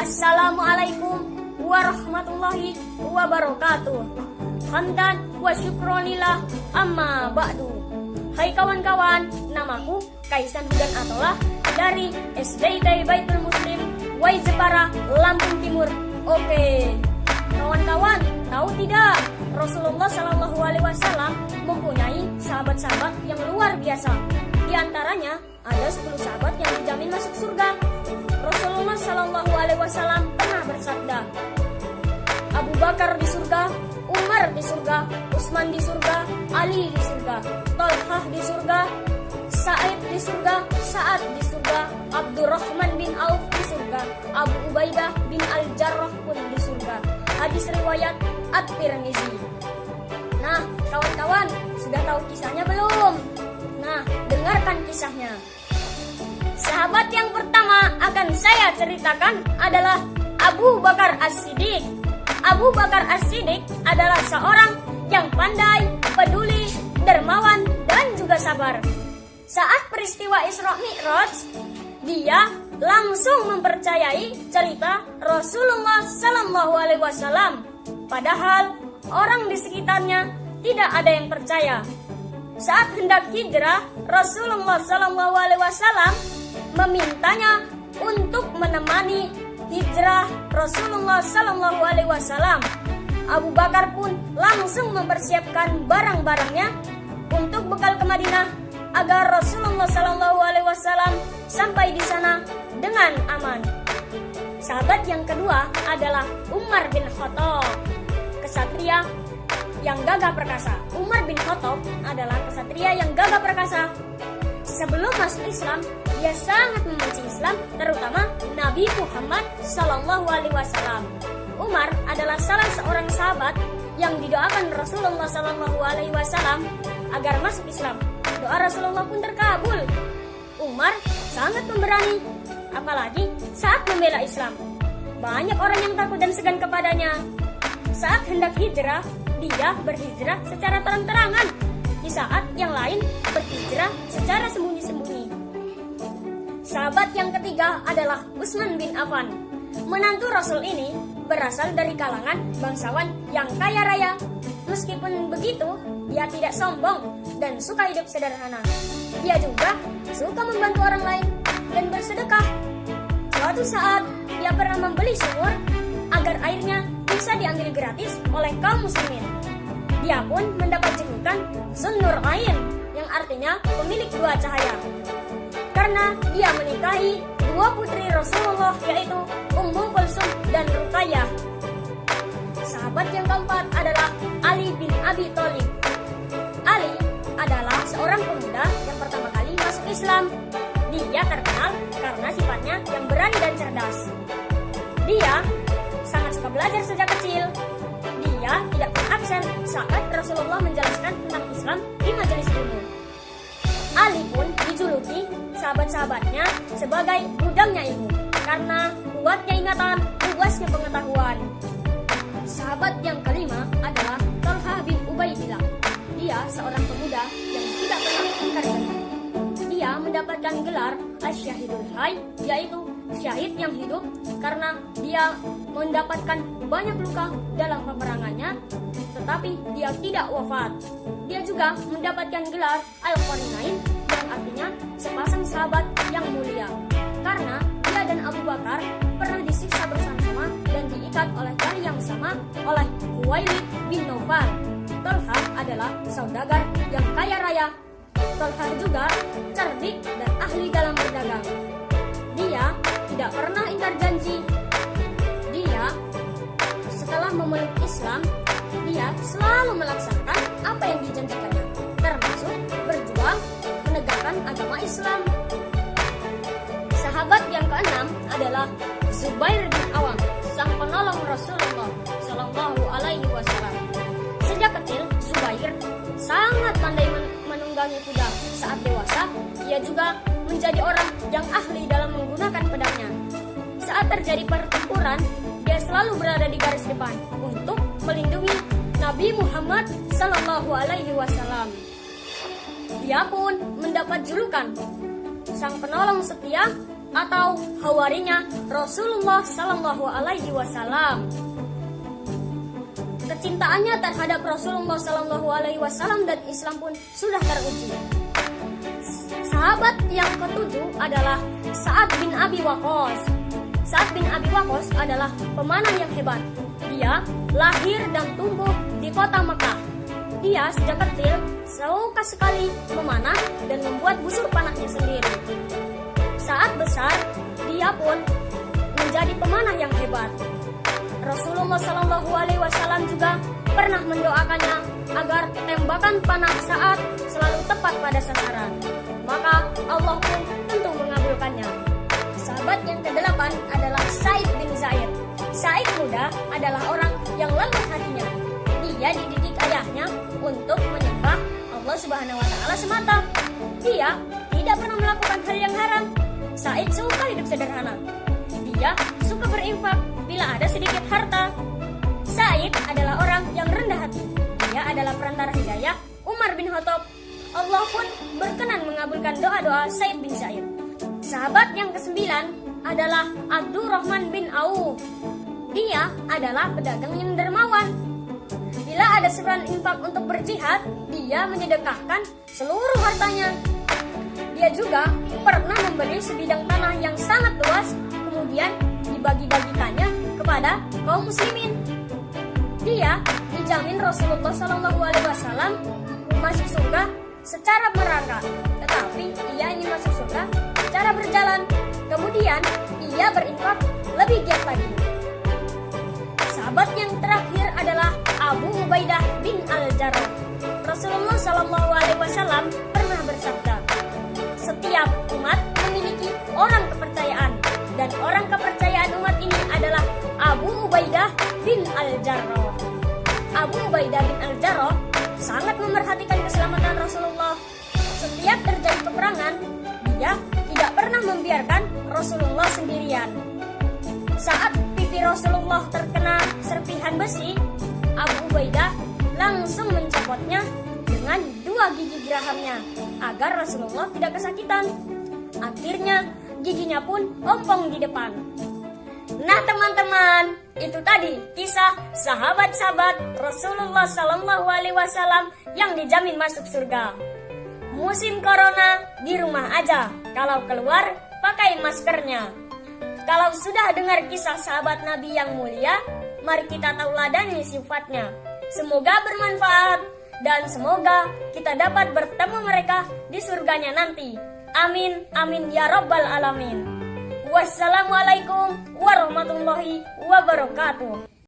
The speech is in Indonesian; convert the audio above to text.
Assalamualaikum warahmatullahi wabarakatuh. Hamdan wa syukronillah amma ba'du. Hai kawan-kawan, namaku Kaisan Hudan Atolah dari SDIT Baitul Muslim Wai Jepara, Lampung Timur. Oke, kawan-kawan, tahu tidak? Rasulullah Shallallahu Alaihi Wasallam mempunyai sahabat-sahabat yang luar biasa. Di antaranya ada 10 sahabat yang dijamin masuk surga. Rasulullah Shallallahu Alaihi Wasallam pernah bersabda, Abu Bakar di surga, Umar di surga, Utsman di surga, Ali di surga, Thalhah di surga, Sa'id di surga, Sa'ad di surga, Abdurrahman bin Auf di surga, Abu Ubaidah bin Al-Jarrah pun di surga. Hadis riwayat At-Tirmizi. Nah, kawan-kawan, sudah tahu kisahnya belum? Nah, dengarkan kisahnya. Sahabat yang pertama akan saya ceritakan adalah Abu Bakar As-Siddiq. Abu Bakar As-Siddiq adalah seorang yang pandai, peduli, dermawan, dan juga sabar. Saat peristiwa Isra Mi'raj, dia langsung mempercayai cerita Rasulullah Sallallahu Alaihi Wasallam. Padahal orang di sekitarnya tidak ada yang percaya. Saat hendak hijrah, Rasulullah Sallallahu Alaihi Wasallam memintanya untuk menemani hijrah Rasulullah Sallallahu Alaihi Wasallam. Abu Bakar pun langsung mempersiapkan barang-barangnya untuk bekal ke Madinah agar Rasulullah Sallallahu Alaihi Wasallam sampai di sana dengan aman. Sahabat yang kedua adalah Umar bin Khattab, kesatria yang gagah perkasa. Umar bin Khattab adalah kesatria yang gagah perkasa. Sebelum masuk Islam, dia sangat membenci Islam, terutama Nabi Muhammad Sallallahu Alaihi Wasallam. Umar adalah salah seorang sahabat yang didoakan Rasulullah Sallallahu Alaihi Wasallam agar masuk Islam. Doa Rasulullah pun terkabul. Umar sangat pemberani, apalagi saat membela Islam. Banyak orang yang takut dan segan kepadanya. Saat hendak hijrah, dia berhijrah secara terang-terangan. Di saat yang lain berhijrah secara sembunyi-sembunyi. Sahabat yang ketiga adalah Utsman bin Affan. Menantu Rasul ini berasal dari kalangan bangsawan yang kaya raya. Meskipun begitu, dia tidak sombong dan suka hidup sederhana. Dia juga suka membantu orang lain dan bersedekah. Suatu saat, dia pernah membeli sumur agar airnya bisa diambil gratis oleh kaum muslimin. Dia pun mendapat julukan Zunnur Ain, yang artinya pemilik dua cahaya. Karena dia menikahi dua putri Rasulullah, yaitu Ummu Kulsum dan Ruqayyah. Sahabat yang keempat adalah Ali bin Abi Thalib. Ali adalah seorang pemuda yang pertama kali masuk Islam. Dia terkenal karena sifatnya yang berani dan cerdas. Dia sangat suka belajar sejak kecil. Dia tidak pernah absen saat Rasulullah menjelaskan tentang Islam di majelis ilmu. Ali pun dijuluki sahabat-sahabatnya sebagai gudangnya ilmu karena kuatnya ingatan, luasnya pengetahuan. Sahabat yang kelima adalah Thalhah bin Ubaidillah. Dia seorang pemuda yang tidak pernah ingkar janji. Dia mendapatkan gelar Asyhadul Hayy, yaitu syahid yang hidup, karena dia mendapatkan banyak luka dalam peperangannya, tetapi dia tidak wafat. Dia juga mendapatkan gelar Al-Qarinain, yang artinya sepasang sahabat yang mulia, karena dia dan Abu Bakar pernah disiksa bersama-sama dan diikat oleh tali yang sama oleh Khuwailid bin Naufal. Thalhah adalah saudagar yang kaya raya. Thalhah juga cerdik dan ahli dalam berdagang. Dia tidak pernah ingkar janji. Dia setelah memeluk Islam, dia selalu melaksanakan apa yang dijanjikannya, termasuk berjuang menegakkan agama Islam. Sahabat yang keenam adalah Zubair bin Awam, sang penolong Rasulullah Sallallahu Alaihi Wasallam. Sejak kecil, Zubair sangat pandai menunggangi kuda. Saat dewasa, ia juga menjadi orang yang ahli dalam menggunakan pedangnya. Saat terjadi pertempuran, dia selalu berada di garis depan untuk melindungi Nabi Muhammad Sallallahu Alaihi Wasallam. Dia pun mendapat julukan sang penolong setia atau hawarinya Rasulullah Sallallahu Alaihi Wasallam. Kecintaannya terhadap Rasulullah Sallallahu Alaihi Wasallam dan Islam pun sudah teruji. Sahabat yang ketujuh adalah Sa'ad bin Abi Waqqas. Sa'ad bin Abi Waqqas adalah pemanah yang hebat. Dia lahir dan tumbuh di kota Mekah. Dia sejak kecil suka sekali memanah dan membuat busur panahnya sendiri. Saat besar, dia pun menjadi pemanah yang hebat. Rasulullah Shallallahu Alaihi Wasallam juga pernah mendoakannya agar tembakan panah Sa'ad selalu tepat pada sasaran. Maka Allah pun tentu mengabulkannya. Sahabat yang kedelapan adalah Sa'id bin Zaid. Sa'id muda adalah orang yang lembut hatinya. Dia dididik ayahnya untuk menyembah Allah Subhanahu wa Ta'ala semata. Dia tidak pernah melakukan hal yang haram. Sa'id suka hidup sederhana. Dia suka berinfak bila ada sedikit harta. Sa'id adalah orang yang rendah hati. Dia adalah perantara hidayah Umar bin Khattab. Allah pun berkenan mengabulkan doa-doa Sa'id bin Zaid. Sahabat yang kesembilan adalah Abdurrahman bin Auf. Dia adalah pedagang yang dermawan. Bila ada seruan infak untuk berjihad, dia menyedekahkan seluruh hartanya. Dia juga pernah membeli sebidang tanah yang sangat luas, kemudian dibagi-bagikannya kepada kaum muslimin. Dia dijamin Rasulullah Shallallahu Alaihi Wasallam masuk surga secara merangkak, tetapi ia ingin masuk surga secara berjalan. Kemudian ia berinfak lebih giat lagi. Sahabat yang terakhir adalah Abu Ubaidah bin Al-Jarrah. Rasulullah Shallallahu Alaihi Wasallam pernah bersabda, setiap umat memiliki orang kepercayaan, dan orang kepercayaan umat ini adalah Abu Ubaidah bin Al-Jarrah. Abu Ubaidah bin Al-Jarrah sangat memerhatikan keselamatan Rasulullah. Setiap terjadi peperangan, dia tidak pernah membiarkan Rasulullah sendirian. Saat pipi Rasulullah terkena serpihan besi, Abu Ubaidah langsung mencopotnya dengan 2 gigi gerahamnya agar Rasulullah tidak kesakitan. Akhirnya giginya pun ompong di depan. Nah teman-teman, itu tadi kisah sahabat-sahabat Rasulullah Sallallahu Alaihi Wasallam yang dijamin masuk surga. Musim corona di rumah aja, kalau keluar pakai maskernya. Kalau sudah dengar kisah sahabat Nabi yang mulia, mari kita tauladani sifatnya. Semoga bermanfaat dan semoga kita dapat bertemu mereka di surganya nanti. Amin, amin ya rabbal alamin. Wassalamualaikum warahmatullahi wabarakatuh.